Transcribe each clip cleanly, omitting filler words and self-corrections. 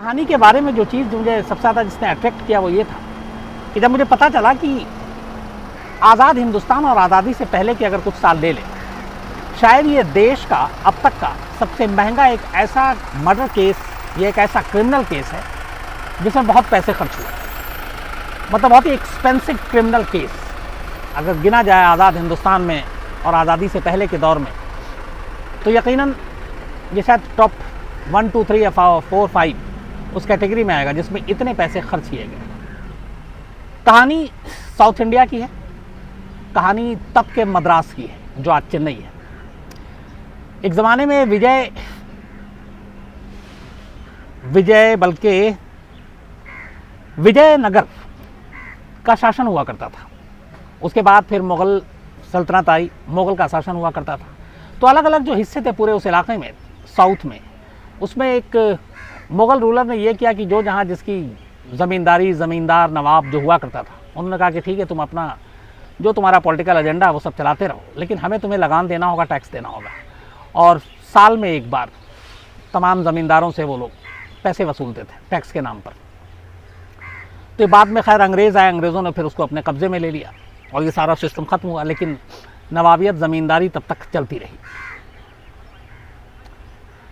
कहानी के बारे में जो चीज़ मुझे सबसे ज़्यादा जिसने अट्रैक्ट किया वो ये था कि जब मुझे पता चला कि आज़ाद हिंदुस्तान और आज़ादी से पहले के अगर कुछ साल ले लें, शायद ये देश का अब तक का सबसे महंगा एक ऐसा मर्डर केस, ये एक ऐसा क्रिमिनल केस है जिसमें बहुत पैसे खर्च हुए, मतलब बहुत ही एक्सपेंसिव क्रिमिनल केस अगर गिना जाए आज़ाद हिंदुस्तान में और आज़ादी से पहले के दौर में, तो यकीनन ये शायद टॉप 1, 2, 3 या 4, 5 उस कैटेगरी में आएगा जिसमें इतने पैसे खर्च किए गए। कहानी साउथ इंडिया की है, कहानी तब के मद्रास की है जो आज चेन्नई है। एक ज़माने में बल्कि विजयनगर का शासन हुआ करता था। उसके बाद फिर मुग़ल सल्तनत आई, मुग़ल का शासन हुआ करता था। तो अलग अलग जो हिस्से थे पूरे उस इलाके में, साउथ में, उसमें एक मुग़ल रूलर ने यह किया कि जो जहाँ जिसकी ज़मींदार नवाब जो हुआ करता था, उन्होंने कहा कि ठीक है, तुम अपना जो तुम्हारा पॉलिटिकल एजेंडा है वो सब चलाते रहो, लेकिन हमें तुम्हें लगान देना होगा, टैक्स देना होगा। और साल में एक बार तमाम ज़मींदारों से वो लोग पैसे वसूलते थे टैक्स के नाम पर। तो बाद में खैर अंग्रेज़ आए, अंग्रेज़ों ने फिर उसको अपने कब्ज़े में ले लिया और ये सारा सिस्टम ख़त्म हुआ, लेकिन नवाबियत ज़मींदारी तब तक चलती रही।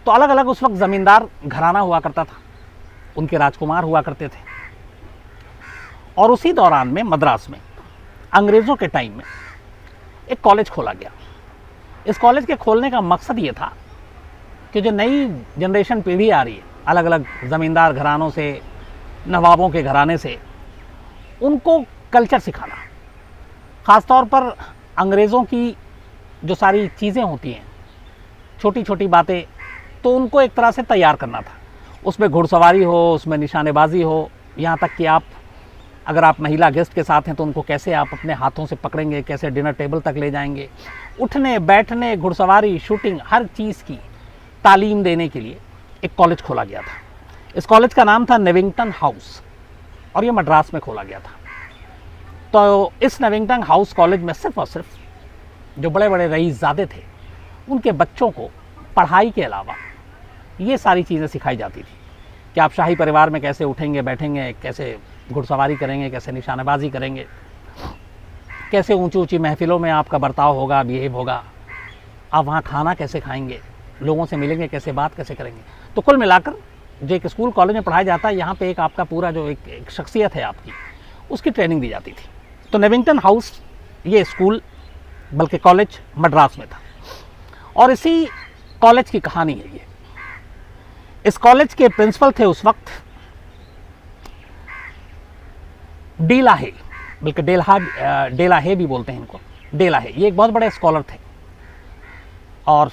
तो अलग अलग उस वक्त ज़मींदार घराना हुआ करता था, उनके राजकुमार हुआ करते थे। और उसी दौरान में मद्रास में अंग्रेज़ों के टाइम में एक कॉलेज खोला गया। इस कॉलेज के खोलने का मकसद ये था कि जो नई जनरेशन पीढ़ी आ रही है अलग अलग ज़मींदार घरानों से, नवाबों के घराने से, उनको कल्चर सिखाना, ख़ास तौर पर अंग्रेज़ों की जो सारी चीज़ें होती हैं, छोटी छोटी बातें, तो उनको एक तरह से तैयार करना था। उसमें घुड़सवारी हो, उसमें निशानेबाजी हो, यहाँ तक कि अगर आप महिला गेस्ट के साथ हैं तो उनको कैसे आप अपने हाथों से पकड़ेंगे, कैसे डिनर टेबल तक ले जाएंगे, उठने बैठने, घुड़सवारी, शूटिंग, हर चीज़ की तालीम देने के लिए एक कॉलेज खोला गया था। इस कॉलेज का नाम था नेविंगटन हाउस और ये मद्रास में खोला गया था। तो इस नेविंगटन हाउस कॉलेज में सिर्फ़ और सिर्फ जो बड़े बड़े रईसज़ादे थे उनके बच्चों को पढ़ाई के अलावा ये सारी चीज़ें सिखाई जाती थी कि आप शाही परिवार में कैसे उठेंगे बैठेंगे, कैसे घुड़सवारी करेंगे, कैसे निशानेबाजी करेंगे, कैसे ऊंची ऊंची महफिलों में आपका बर्ताव होगा, बिहेव होगा, आप वहाँ खाना कैसे खाएंगे, लोगों से मिलेंगे कैसे, बात कैसे करेंगे। तो कुल मिलाकर जो एक स्कूल कॉलेज में पढ़ाया जाता है, यहाँ पे एक आपका पूरा जो एक शख्सियत है आपकी, उसकी ट्रेनिंग दी जाती थी। तो नेविंगटन हाउस ये स्कूल बल्कि कॉलेज मद्रास में था और इसी कॉलेज की कहानी है ये। इस कॉलेज के प्रिंसिपल थे उस वक्त डी लाहे, बल्कि डेलाहे भी बोलते हैं इनको, डेलाहे। ये एक बहुत बड़े स्कॉलर थे और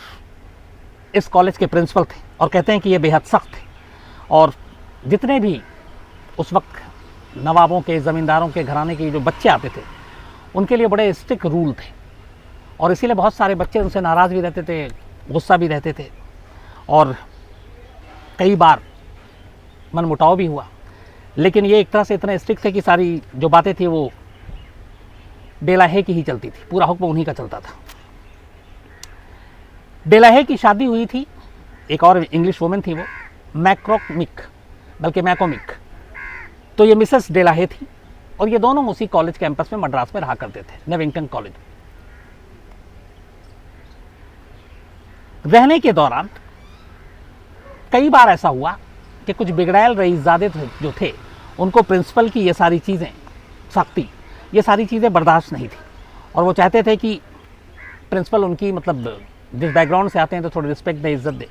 इस कॉलेज के प्रिंसिपल थे और कहते हैं कि ये बेहद सख्त थे और जितने भी उस वक्त नवाबों के, ज़मींदारों के घराने के जो बच्चे आते थे उनके लिए बड़े स्ट्रिक्ट रूल थे और इसीलिए बहुत सारे बच्चे उनसे नाराज़ भी रहते थे, गुस्सा भी रहते थे और कई बार मनमुटाव भी हुआ। लेकिन ये एक तरह से इतने स्ट्रिक्ट थे कि सारी जो बातें थी वो डेलाहे की ही चलती थी, पूरा हुक्म उन्हीं का चलता था। डेलाहे की शादी हुई थी, एक और इंग्लिश वुमेन थी, वो मैकोमिक, तो ये मिसेस डेलाहे थी और ये दोनों उसी कॉलेज कैंपस में मद्रास में रहा करते थे, नेविंगटन कॉलेज। रहने के दौरान कई बार ऐसा हुआ कि कुछ बिगड़ैल रईसज़ादे जो थे उनको प्रिंसिपल की ये सारी चीज़ें, सख्ती, ये सारी चीज़ें बर्दाश्त नहीं थी और वो चाहते थे कि प्रिंसिपल उनकी, मतलब जिस बैकग्राउंड से आते हैं तो थोड़ी रिस्पेक्ट दे, इज़्ज़त दे।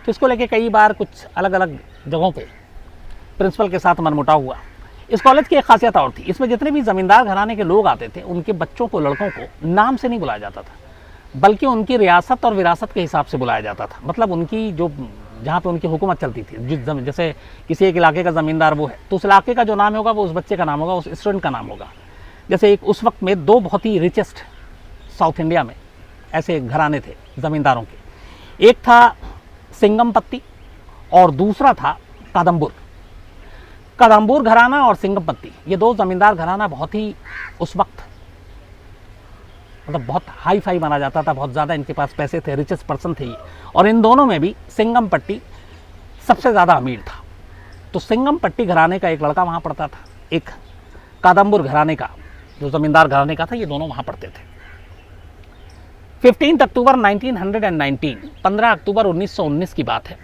तो इसको लेके कई बार कुछ अलग अलग जगहों पे प्रिंसिपल के साथ मनमुटाव हुआ। इस कॉलेज की एक खासियत और थी, इसमें जितने भी ज़मींदार घराने के लोग आते थे उनके बच्चों को, लड़कों को नाम से नहीं बुलाया जाता था, बल्कि उनकी रियासत और विरासत के हिसाब से बुलाया जाता था। मतलब उनकी जो, जहाँ पे उनकी हुकूमत चलती थी, जैसे किसी एक इलाके का ज़मींदार वो है तो उस इलाके का जो नाम होगा वो उस बच्चे का नाम होगा, उस स्टूडेंट का नाम होगा। जैसे एक उस वक्त में दो बहुत ही रिचेस्ट साउथ इंडिया में ऐसे घराने थे ज़मींदारों के, एक था सिंगमपत्ती और दूसरा था कादम्बुर। कादम्बुर घराना और सिंगमपत्ती, ये दो ज़मींदार घराना बहुत ही उस वक्त मतलब बहुत हाई फाई माना जाता था, बहुत ज़्यादा इनके पास पैसे थे, रिचेस्ट पर्सन थे ये। और इन दोनों में भी सिंगमपट्टी सबसे ज़्यादा अमीर था तो सिंगम पट्टी घराने का एक लड़का वहाँ पढ़ता था, एक कादम्बुर घराने का जो ज़मींदार घराने का था, ये दोनों वहाँ पढ़ते थे। 15 अक्टूबर 1919, 15 अक्टूबर 1919 की बात है।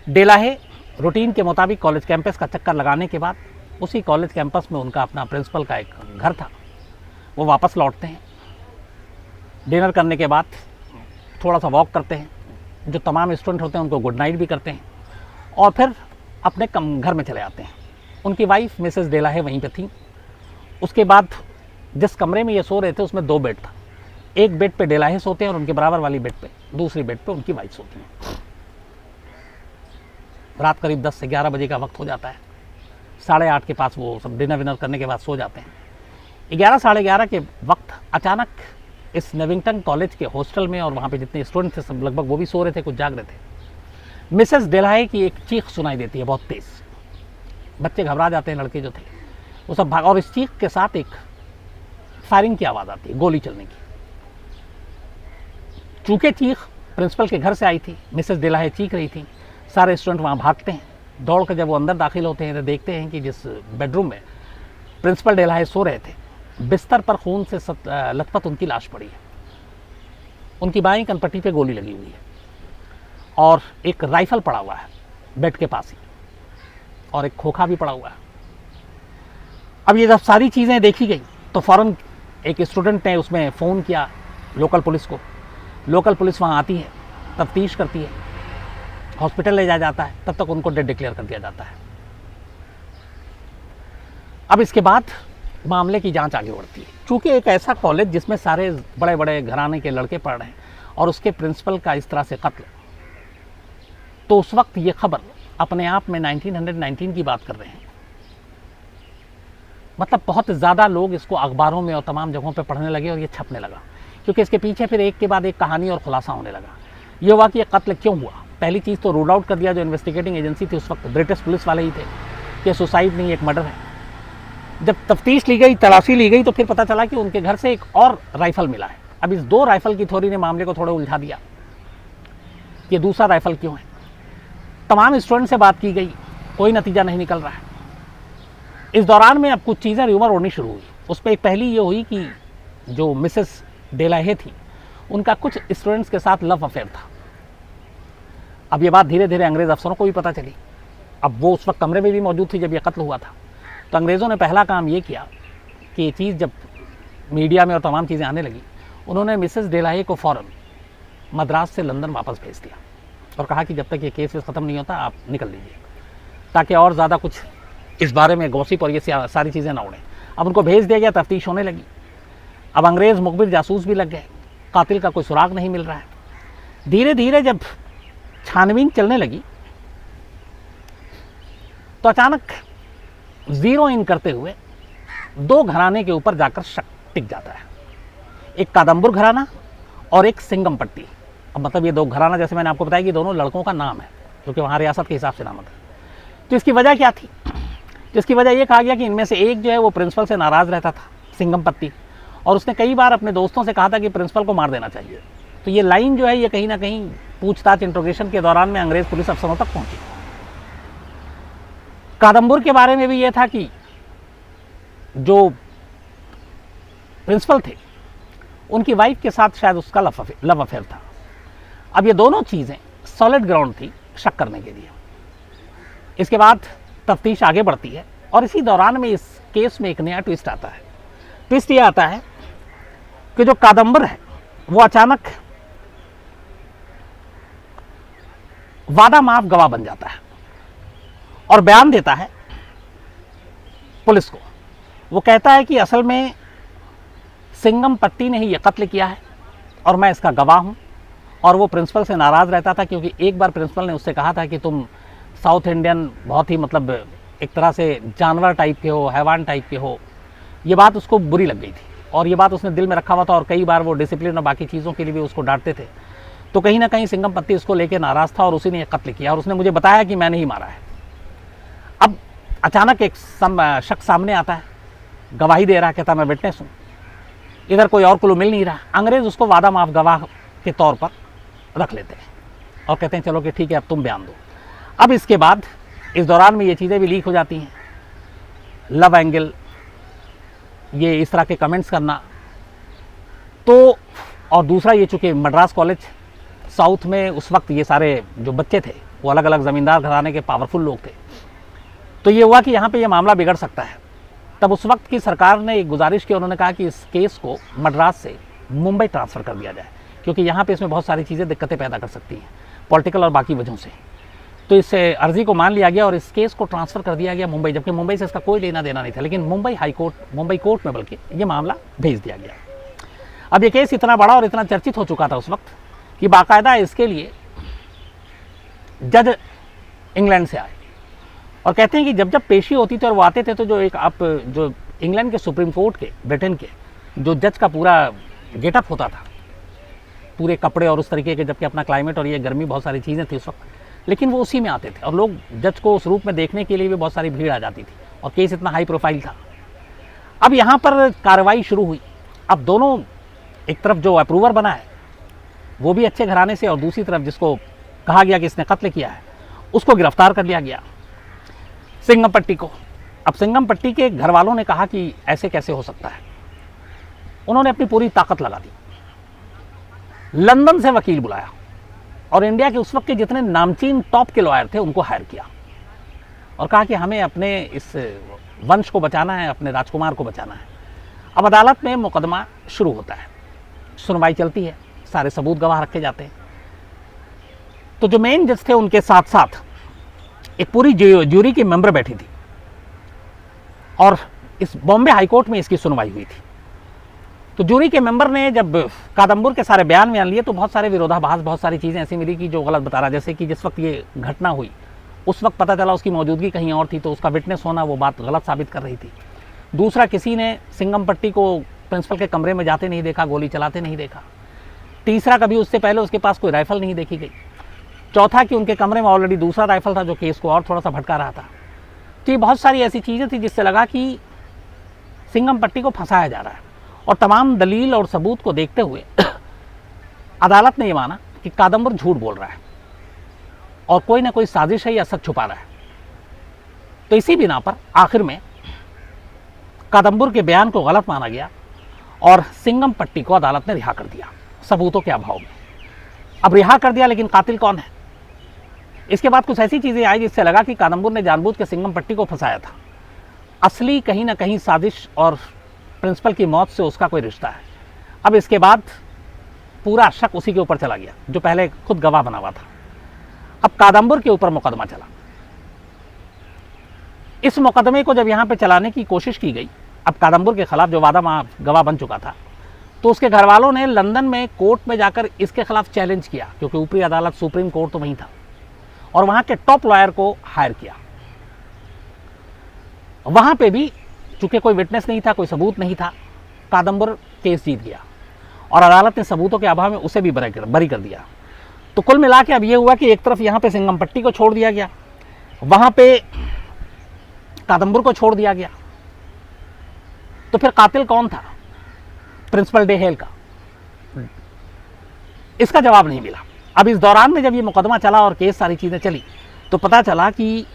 डेलाहे रूटीन के मुताबिक कॉलेज कैंपस का चक्कर लगाने के बाद उसी कॉलेज कैंपस में उनका अपना प्रिंसिपल का एक घर था, वो वापस लौटते हैं। डिनर करने के बाद थोड़ा सा वॉक करते हैं, जो तमाम स्टूडेंट होते हैं उनको गुड नाइट भी करते हैं और फिर अपने घर में चले आते हैं। उनकी वाइफ मिसेस डेलाहे वहीं पे थी। उसके बाद जिस कमरे में ये सो रहे थे उसमें 2 बेड था। एक बेड पे डेलाहे सोते हैं और उनके बराबर वाली बेड पे, दूसरी बेड पे उनकी वाइफ सोती है। रात करीब 10 से 11 बजे का वक्त हो जाता है। 8:30 के पास वो सब डिनर विनर करने के बाद सो जाते हैं। 11 साढ़े 11 के वक्त अचानक इस नेविंगटन कॉलेज के हॉस्टल में, और वहाँ पे जितने स्टूडेंट थे सब लगभग वो भी सो रहे थे, कुछ जाग रहे थे। मिसेस डेलाहे की एक चीख सुनाई देती है बहुत तेज। बच्चे घबरा जाते हैं, लड़के जो थे वो सब भाग, और इस चीख के साथ एक फायरिंग की आवाज़ आती है, गोली चलने की। चूंकि चीख प्रिंसिपल के घर से आई थी, मिसेस डेलाहे चीख रही थी, सारे स्टूडेंट वहाँ भागते हैं। दौड़ कर जब वो अंदर दाखिल होते हैं तो देखते हैं कि जिस बेडरूम में प्रिंसिपल डेलाहे सो रहे थे, बिस्तर पर खून से लथपथ उनकी लाश पड़ी है। उनकी बाईं कनपट्टी पे गोली लगी हुई है और एक राइफल पड़ा हुआ है बेड के पास ही, और एक खोखा भी पड़ा हुआ है। अब ये जब सारी चीज़ें देखी गई तो फ़ौरन एक स्टूडेंट ने उसमें फ़ोन किया लोकल पुलिस को। लोकल पुलिस वहाँ आती है, तफ्तीश करती है, हॉस्पिटल ले जाया जाता है। तब तक उनको डेड डिक्लेयर कर दिया जाता है। अब इसके बाद मामले की जांच आगे बढ़ती है। चूँकि एक ऐसा कॉलेज जिसमें सारे बड़े बड़े घराने के लड़के पढ़ रहे हैं और उसके प्रिंसिपल का इस तरह से कत्ल, तो उस वक्त ये खबर अपने आप में 1919 की बात कर रहे हैं। मतलब बहुत ज़्यादा लोग इसको अखबारों में और तमाम जगहों पे पढ़ने लगे और ये छपने लगा, क्योंकि इसके पीछे फिर एक के बाद एक कहानी और खुलासा होने लगा। ये हुआ कि ये कत्ल क्यों हुआ। पहली चीज़ तो रूल आउट कर दिया जो इन्वेस्टिगेटिंग एजेंसी थी उस वक्त, ब्रिटिश पुलिस वाले ही थे, कि सुसाइड नहीं, एक मर्डर है। जब तफ्तीश ली गई, तलाशी ली गई, तो फिर पता चला कि उनके घर से एक और राइफल मिला है। अब इस 2 राइफल की थ्योरी ने मामले को थोड़ा उलझा दिया, ये दूसरा राइफल क्यों है। तमाम स्टूडेंट से बात की गई, कोई नतीजा नहीं निकल रहा है। इस दौरान में अब कुछ चीज़ें र्यूमर उड़नी शुरू हुई। उस पर एक पहली ये हुई कि जो मिसेस डेलाहे थी उनका कुछ स्टूडेंट्स के साथ लव अफेयर था। अब ये बात धीरे धीरे अंग्रेज़ अफसरों को भी पता चली। अब वो उस वक्त कमरे में भी मौजूद थी जब ये कत्ल हुआ था। तो अंग्रेज़ों ने पहला काम ये किया कि ये चीज़ जब मीडिया में और तमाम चीज़ें आने लगी, उन्होंने मिसेस डेलाहे को फ़ौरन मद्रास से लंदन वापस भेज दिया और कहा कि जब तक ये केस ख़त्म नहीं होता आप निकल लीजिए, ताकि और ज़्यादा कुछ इस बारे में गॉसिप और ये सारी चीज़ें ना उड़ें। अब उनको भेज दिया गया, तफ्तीश होने लगी। अब अंग्रेज़ मुखबिर जासूस भी लग गए, कातिल का कोई सुराग नहीं मिल रहा है। धीरे धीरे जब छानबीन चलने लगी तो अचानक जीरो इन करते हुए 2 घराने के ऊपर जाकर शक टिक जाता है, एक कादम्बुर घराना और एक सिंगम पट्टी। अब मतलब ये 2 घराना, जैसे मैंने आपको बताया कि दोनों लड़कों का नाम है, क्योंकि वहाँ रियासत के हिसाब से नाम था। तो इसकी वजह क्या थी। तो इसकी वजह ये कहा गया कि इनमें से एक जो है वो प्रिंसिपल से नाराज़ रहता था, सिंगम पट्टी, और उसने कई बार अपने दोस्तों से कहा था कि प्रिंसिपल को मार देना चाहिए। तो ये लाइन जो है ये कहीं ना कहीं पूछताछ, इंट्रोगेशन के दौरान में अंग्रेज़ पुलिस अफसरों तक पहुंची। कादम्बुर के बारे में भी ये था कि जो प्रिंसिपल थे उनकी वाइफ के साथ शायद उसका लव अफेयर था। अब ये दोनों चीज़ें सॉलिड ग्राउंड थी शक करने के लिए। इसके बाद तफ्तीश आगे बढ़ती है और इसी दौरान में इस केस में एक नया ट्विस्ट आता है। ट्विस्ट ये आता है कि जो कादम्बर है वो अचानक वादा माफ गवाह बन जाता है और बयान देता है पुलिस को। वो कहता है कि असल में सिंगम पट्टी ने ही ये कत्ल किया है और मैं इसका गवाह हूँ। और वो प्रिंसिपल से नाराज़ रहता था क्योंकि एक बार प्रिंसिपल ने उससे कहा था कि तुम साउथ इंडियन बहुत ही मतलब एक तरह से जानवर टाइप के हो, हैवान टाइप के हो। ये बात उसको बुरी लग गई थी और ये बात उसने दिल में रखा हुआ था और कई बार वो डिसिप्लिन और बाकी चीज़ों के लिए भी उसको डांटते थे। तो कहीं ना कहीं सिंगम पट्टी उसको लेके नाराज़ था और उसी ने यह कत्ल किया और उसने मुझे बताया कि मैंने ही मारा है। अब अचानक एक शख्स सामने आता है, गवाही दे रहा है, कहता मैं विटनेस हूँ। इधर कोई और क्लू मिल नहीं रहा। अंग्रेज़ उसको वादा माफ गवाह के तौर पर रख लेते हैं और कहते हैं चलो कि ठीक है अब तुम बयान दो। अब इसके बाद इस दौरान में ये चीज़ें भी लीक हो जाती हैं, लव एंगल, ये इस तरह के कमेंट्स करना। तो और दूसरा ये, चूँकि मद्रास कॉलेज साउथ में उस वक्त ये सारे जो बच्चे थे वो अलग अलग ज़मींदार घराने के पावरफुल लोग थे, तो ये हुआ कि यहाँ पे ये मामला बिगड़ सकता है। तब उस वक्त की सरकार ने एक गुजारिश की, उन्होंने कहा कि इस केस को मद्रास से मुंबई ट्रांसफ़र कर दिया जाए, क्योंकि यहाँ पे इसमें बहुत सारी चीज़ें दिक्कतें पैदा कर सकती हैं पॉलिटिकल और बाकी वजहों से। तो इस अर्जी को मान लिया गया और इस केस को ट्रांसफ़र कर दिया गया मुंबई, जबकि मुंबई से इसका कोई लेना देना नहीं था, लेकिन मुंबई कोर्ट में बल्कि ये मामला भेज दिया गया। अब ये केस इतना बड़ा और इतना चर्चित हो चुका था उस वक्त कि बाकायदा इसके लिए जज इंग्लैंड से आए और कहते हैं कि जब जब पेशी होती थी और वो आते थे, तो जो इंग्लैंड के सुप्रीम कोर्ट के, ब्रिटेन के जो जज का पूरा गेटअप होता था, पूरे कपड़े और उस तरीके के, जबकि अपना क्लाइमेट और ये गर्मी बहुत सारी चीज़ें थी उस वक्त, लेकिन वो उसी में आते थे और लोग जज को उस रूप में देखने के लिए भी बहुत सारी भीड़ आ जाती थी और केस इतना हाई प्रोफाइल था। अब यहाँ पर कार्रवाई शुरू हुई। अब दोनों, एक तरफ जो अप्रूवर बना है वो भी अच्छे घराने से, और दूसरी तरफ जिसको कहा गया कि इसने कत्ल किया है उसको गिरफ्तार कर लिया गया, सिंगमपट्टी को। अब सिंगमपट्टी के घर वालों ने कहा कि ऐसे कैसे हो सकता है। उन्होंने अपनी पूरी ताकत लगा दी, लंदन से वकील बुलाया और इंडिया के उस वक्त के जितने नामचीन टॉप के लॉयर थे उनको हायर किया और कहा कि हमें अपने इस वंश को बचाना है, अपने राजकुमार को बचाना है। अब अदालत में मुकदमा शुरू होता है, सुनवाई चलती है, सारे सबूत गवाह रखे जाते हैं। तो जो मेन जज थे उनके साथ साथ एक पूरी ज्यूरी की मेंबर बैठी थी और इस बॉम्बे हाईकोर्ट में इसकी सुनवाई हुई थी। तो ज्यूरी के मेंबर ने जब कादम्बुर के सारे बयान लिए तो बहुत सारे विरोधाभास, बहुत सारी चीज़ें ऐसी मिली कि जो गलत बता रहा। जैसे कि जिस वक्त ये घटना हुई उस वक्त पता चला उसकी मौजूदगी कहीं और थी, तो उसका विटनेस होना वो बात गलत साबित कर रही थी। दूसरा, किसी ने सिंगमपट्टी को प्रिंसिपल के कमरे में जाते नहीं देखा, गोली चलाते नहीं देखा। तीसरा, कभी उससे पहले उसके पास कोई राइफल नहीं देखी गई। चौथा, कि उनके कमरे में ऑलरेडी दूसरा राइफल था जो केस को और थोड़ा सा भटका रहा था। तो ये बहुत सारी ऐसी चीज़ें थी जिससे लगा कि सिंगमपट्टी को फंसाया जा रहा है। और तमाम दलील और सबूत को देखते हुए अदालत ने ये माना कि कादम्बुर झूठ बोल रहा है और कोई ना कोई साजिश है या सच छुपा रहा है। तो इसी बिना पर आखिर में कादम्बुर के बयान को गलत माना गया और सिंगमपट्टी को अदालत ने रिहा कर दिया सबूतों के अभाव में। अब रिहा कर दिया, लेकिन कातिल कौन है? इसके बाद कुछ ऐसी चीज़ें आई जिससे लगा कि कादम्बुर ने जानबूझ के सिंगमपट्टी को फंसाया था। असली कहीं ना कहीं साजिश और प्रिंसिपल की मौत से उसका कोई रिश्ता है। अब इसके बाद पूरा शक उसी के ऊपर चला गया जो पहले खुद गवाह बना हुआ था। अब कादम्बुर के ऊपर मुकदमा चला। इस मुकदमे को जब यहाँ पे चलाने की कोशिश की गई, अब कादम्बुर के खिलाफ जो वादा गवाह बन चुका था, तो उसके घर वालों ने लंदन में कोर्ट में जाकर इसके खिलाफ चैलेंज किया, क्योंकि ऊपरी अदालत सुप्रीम कोर्ट तो वहीं था, और वहाँ के टॉप लॉयर को हायर किया। वहाँ पे भी चूंकि कोई विटनेस नहीं था, कोई सबूत नहीं था, कादम्बुर केस जीत गया और अदालत ने सबूतों के अभाव में उसे भी बरी कर दिया। तो कुल मिला के अब ये हुआ कि एक तरफ यहाँ पे सिंगमपट्टी को छोड़ दिया गया, वहाँ पे कादम्बुर को छोड़ दिया गया। तो फिर कातिल कौन था? प्रिंसिपल डे हेल का? इसका जवाब नहीं मिला। अब इस दौरान में जब ये मुकदमा चला और केस सारी चीज़ें चली, तो पता चला कि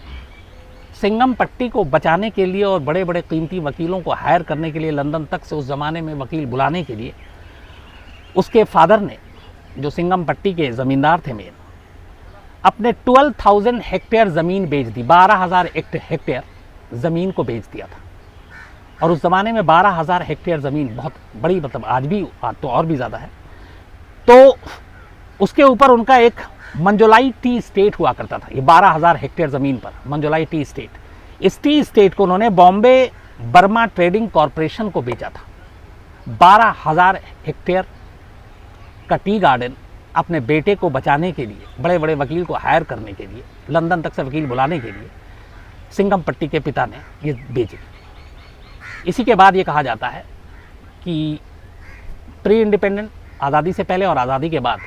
सिंगमपट्टी को बचाने के लिए और बड़े बड़े कीमती वकीलों को हायर करने के लिए, लंदन तक से उस ज़माने में वकील बुलाने के लिए, उसके फादर ने, जो सिंगमपट्टी के ज़मींदार थे मेन, अपने 12,000 हेक्टेयर ज़मीन बेच दी। 12,000 हेक्टेयर ज़मीन को बेच दिया था। और उस ज़माने में 12,000 हेक्टेयर ज़मीन बहुत बड़ी, मतलब आज तो और भी ज़्यादा है। तो उसके ऊपर उनका एक मंजोलाई टी स्टेट हुआ करता था। ये 12,000 हेक्टेयर ज़मीन पर मंजोलाई टी स्टेट, इस टी स्टेट को उन्होंने बॉम्बे बर्मा ट्रेडिंग कॉरपोरेशन को बेचा था। 12,000 हेक्टेयर का टी गार्डन अपने बेटे को बचाने के लिए, बड़े बड़े वकील को हायर करने के लिए, लंदन तक से वकील बुलाने के लिए सिंगमपट्टी के पिता ने ये बेची। इसी के बाद ये कहा जाता है कि प्री इंडिपेंडेंट, आज़ादी से पहले और आज़ादी के बाद,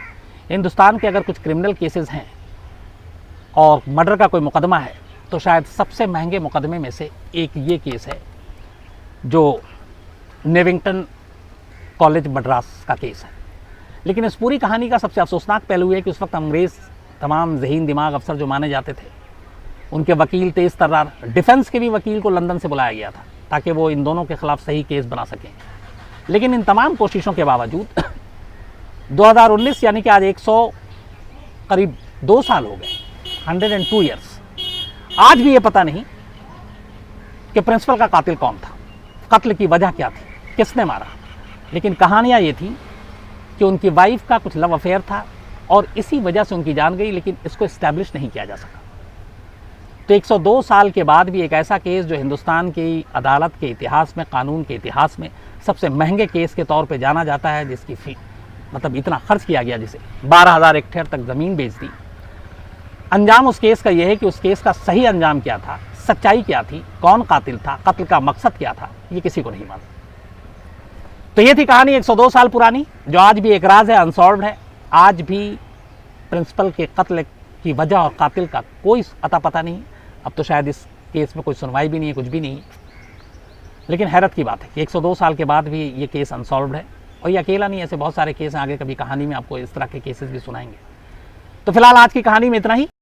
हिंदुस्तान के अगर कुछ क्रिमिनल केसेस हैं और मर्डर का कोई मुकदमा है, तो शायद सबसे महंगे मुकदमे में से एक ये केस है जो नेविंगटन कॉलेज मद्रास का केस है। लेकिन इस पूरी कहानी का सबसे अफसोसनाक पहलू है कि उस वक्त अंग्रेज़ तमाम ज़हीन दिमाग अफसर जो माने जाते थे, उनके वकील तेज तर्रार, डिफेंस के भी वकील को लंदन से बुलाया गया था ताकि वो इन दोनों के खिलाफ सही केस बना सकें। लेकिन इन तमाम कोशिशों के बावजूद 2019 यानी कि आज 100 करीब 2 साल हो गए, 102 ईयर्स, आज भी ये पता नहीं कि प्रिंसिपल का कातिल कौन था, कत्ल की वजह क्या थी, किसने मारा। लेकिन कहानियाँ ये थी कि उनकी वाइफ का कुछ लव अफेयर था और इसी वजह से उनकी जान गई, लेकिन इसको इस्टेब्लिश नहीं किया जा सका। तो 102 साल के बाद भी एक ऐसा केस जो हिंदुस्तान की अदालत के इतिहास में, कानून के इतिहास में सबसे महंगे केस के तौर पे जाना जाता है, जिसकी फी मतलब इतना खर्च किया गया, जिसे 12,000 हेक्टेयर तक ज़मीन बेच दी। अंजाम उस केस का यह है कि उस केस का सही अंजाम क्या था, सच्चाई क्या थी, कौन कातिल था, कत्ल का मकसद क्या था, ये किसी को नहीं मालूम। तो ये थी कहानी 102 साल पुरानी, जो आज भी एक राज है, अनसॉल्व्ड है। आज भी प्रिंसिपल के कत्ल की वजह और कातिल का कोई अता पता नहीं। अब तो शायद इस केस में कोई सुनवाई भी नहीं है, कुछ भी नहीं है। लेकिन हैरत की बात है कि 102 साल के बाद भी ये केस अनसॉल्व्ड है। और ये अकेला नहीं, ऐसे बहुत सारे केस हैं, आगे कभी कहानी में आपको इस तरह के केसेस भी सुनाएंगे। तो फिलहाल आज की कहानी में इतना ही।